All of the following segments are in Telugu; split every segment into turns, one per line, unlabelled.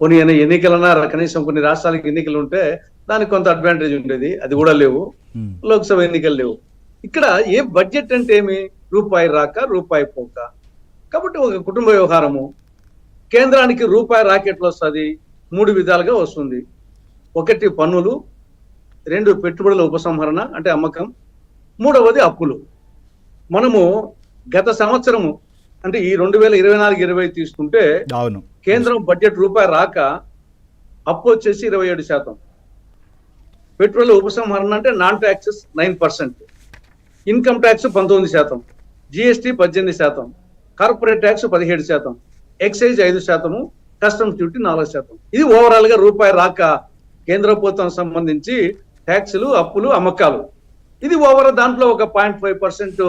కొన్ని ఎన్నికలన్నా కనీసం కొన్ని రాష్ట్రాలకు ఎన్నికలు ఉంటే దానికి కొంత అడ్వాంటేజ్ ఉండేది, అది కూడా లేవు. లోక్సభ ఎన్నికలు లేవు. ఇక్కడ ఏ బడ్జెట్ అంటే ఏమి, రూపాయి రాక రూపాయి పోక. కాబట్టి ఒక కుటుంబ వ్యవహారము, కేంద్రానికి రూపాయి రాకెట్లు వస్తుంది, 3 విధాలుగా వస్తుంది. 1 పన్నులు, 2 పెట్టుబడుల ఉపసంహరణ అంటే అమ్మకం, 3వది అప్పులు. మనము గత సంవత్సరము అంటే ఈ 2024-20 తీసుకుంటే కేంద్రం బడ్జెట్ రూపాయి రాక అప్పు వచ్చేసి 27%, పెట్టుబడుల ఉపసంహరణ అంటే non taxes 9%, income tax 19%, GST 18%, corporate tax 17%, excise 5%, customs duty 4%. ఇది ఓవరాల్ గా రూపాయి రాక కేంద్ర ప్రభుత్వం సంబంధించి ట్యాక్సులు, అప్పులు, అమ్మకాలు. ఇది ఓవరాల్ దాంట్లో ఒక 0.5%,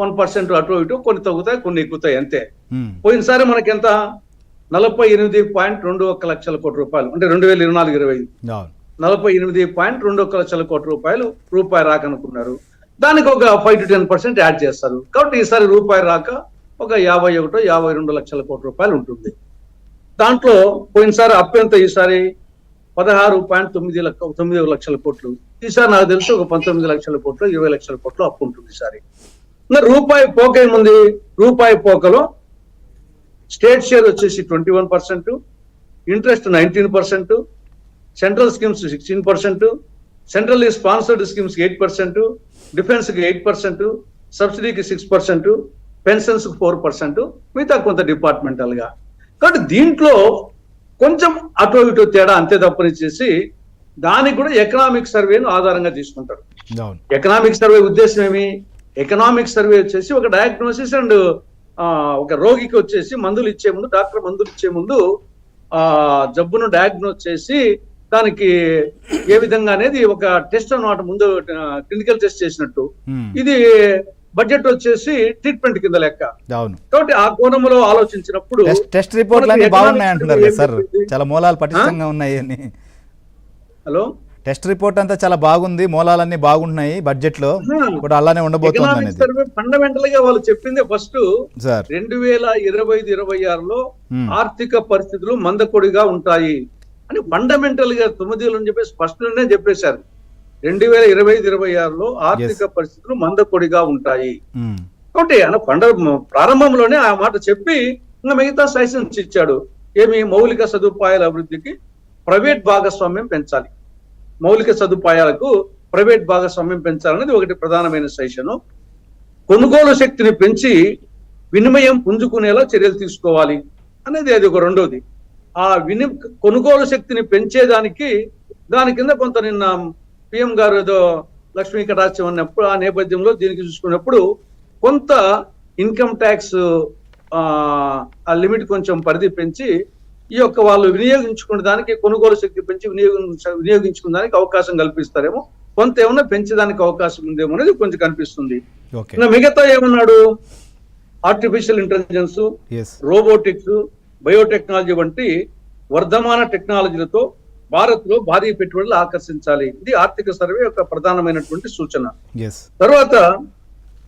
1% అటు ఇటు, కొన్ని తగ్గుతాయి కొన్ని ఎక్కుతాయి అంతే. పోయినసారి మనకి ఎంత, 48.21 లక్షల కోట్ల రూపాయలు, అంటే 2024-25 48.21 లక్షల కోట్ల రూపాయలు రూపాయి రాక అనుకున్నారు. దానికి ఒక 5 to 10% యాడ్ చేస్తారు. కాబట్టి ఈసారి రూపాయి రాక ఒక 51-52 లక్షల కోట్ల రూపాయలు ఉంటుంది. దాంట్లో పోయినసారి అప్పు ఎంత, ఈసారి 16.9 లక్షల కోట్లు. ఈసారి నాకు తెలిసి ఒక 19 లక్షల కోట్లు, 20 లక్షల కోట్లు అప్పు ఉంటుంది ఈసారి. రూపాయి పోక ఏముంది, రూపాయి పోకలో స్టేట్ షేర్ వచ్చేసి 21%, interest 19%, central schemes 16%, centrally sponsored schemes 8%, defence కి 8%, సబ్సిడీకి 6%, పెన్షన్స్ 4%, మిగతా కొంత డిపార్ట్మెంటల్ గా. కాబట్టి దీంట్లో కొంచెం అటో ఇటో తేడా అంతే తప్పనిచ్చేసి దానికి కూడా ఎకనామిక్ సర్వేను ఆధారంగా తీసుకుంటారు. ఎకనామిక్ సర్వే ఉద్దేశం ఏమి, ఎకనామిక్ సర్వే వచ్చేసి ఒక డయాగ్నోసిస్ అండ్ ఒక రోగికి వచ్చేసి మందులు ఇచ్చే ముందు, డాక్టర్ మందులు ఇచ్చే ముందు జబ్బును డయాగ్నోస్ చేసి దానికి ఏ విధంగా అనేది ఒక టెస్ట్ అన్నమాట, ముందు క్లినికల్ టెస్ట్ చేసినట్టు. ఇది బడ్జెట్ వచ్చేసి ట్రీట్మెంట్ కింద లెక్క. కాబట్టి ఆ కోణంలో ఆలోచించినప్పుడు
టెస్ట్ రిపోర్ట్లు బాగున్నాయి అంటున్నారు సార్, చాలా మూలాలు పటిష్టంగా ఉన్నాయి అని.
హలో,
టెస్ట్ రిపోర్ట్ అంతా చాలా బాగుంది, మూలాలన్నీ బాగుంటున్నాయి, బడ్జెట్ లో కూడా అలానే ఉండబోతుంది.
ఫండమెంటల్ గా వాళ్ళు చెప్పింది ఫస్ట్ 2025-26లో ఆర్థిక పరిస్థితులు మందకొడిగా ఉంటాయి అని ఫండమెంటల్ గా 9 అని చెప్పేసి ఫస్ట్ లోనే చెప్పేశారు. 2025-26లో ఆర్థిక పరిస్థితులు మందకొడిగా ఉంటాయి. కాబట్టి ప్రారంభంలోనే ఆ మాట చెప్పి ఇంకా మిగతా సజెషన్స్ ఇచ్చాడు. ఏమి, మౌలిక సదుపాయాల అభివృద్ధికి ప్రైవేట్ భాగస్వామ్యం పెంచాలి, మౌలిక సదుపాయాలకు ప్రైవేట్ భాగస్వామ్యం పెంచాలనేది ఒకటి ప్రధానమైన సజెషన్. కొనుగోలు శక్తిని పెంచి వినిమయం పుంజుకునేలా చర్యలు తీసుకోవాలి అనేది అది ఒక రెండోది. ఆ కొనుగోలు శక్తిని పెంచేదానికి దాని కింద కొంత నిన్న పిఎం గారు ఏదో లక్ష్మీ కటాక్షం అన్నప్పుడు ఆ నేపథ్యంలో దీనికి చూసుకున్నప్పుడు కొంత ఇన్కమ్ ట్యాక్స్ ఆ లిమిట్ కొంచెం పరిధి పెంచి ఈ యొక్క వాళ్ళు వినియోగించుకునే దానికి, కొనుగోలు శక్తి పెంచి వినియోగించుకునే దానికి అవకాశం కల్పిస్తారేమో, కొంత ఏమన్నా పెంచేదానికి అవకాశం ఉందేమో అనేది కొంచెం కనిపిస్తుంది. మిగతా ఏమన్నాడు, ఆర్టిఫిషియల్ ఇంటెలిజెన్స్, రోబోటిక్స్, బయోటెక్నాలజీ వంటి వర్ధమాన టెక్నాలజీలతో భారత్ లో భారీ పెట్టుబడులు ఆకర్షించాలి. ఇది ఆర్థిక సర్వే యొక్క ప్రధానమైనటువంటి సూచన. తర్వాత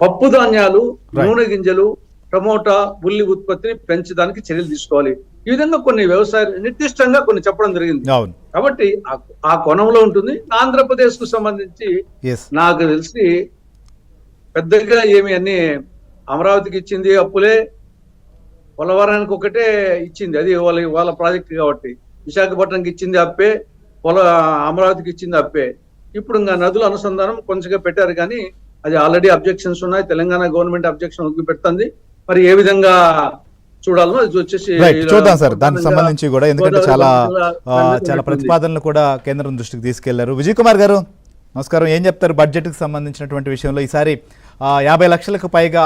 పప్పు ధాన్యాలు, నూనె గింజలు, టమోటా, ఉల్లి ఉత్పత్తిని పెంచడానికి చర్యలు తీసుకోవాలి. ఈ విధంగా కొన్ని వ్యవసాయ నిర్దిష్టంగా కొన్ని చెప్పడం జరిగింది. కాబట్టి ఆ కోణంలో ఉంటుంది. ఆంధ్రప్రదేశ్ కు సంబంధించి నాకు తెలిసి పెద్దగా ఏమి అన్ని అమరావతికి ఇచ్చింది అప్పులే, పోలవరానికి ఒకటే ఇచ్చింది, అది వాళ్ళ ప్రాజెక్ట్ కాబట్టి. విశాఖపట్నంకి ఇచ్చింది అప్పే, అమరావతికి ఇచ్చింది అప్పే. ఇప్పుడు ఇంకా నదుల అనుసంధానం కొంచెంగా పెట్టారు కానీ అది ఆల్రెడీ అబ్జెక్షన్స్ ఉన్నాయి. తెలంగాణ గవర్నమెంట్ అబ్జెక్షన్ వదిలి పెడుతుంది. మరి ఏ విధంగా చూడాలో అది వచ్చేసి
చూద్దాం సార్. దానికి సంబంధించి కూడా ఎందుకంటే చాలా ప్రతిపాదనలు కూడా కేంద్రం దృష్టికి తీసుకెళ్లారు. విజయ్ కుమార్ గారు నమస్కారం, ఏం చెప్తారు బడ్జెట్ కి సంబంధించినటువంటి విషయంలో? ఈసారి 50 లక్షలకు పైగా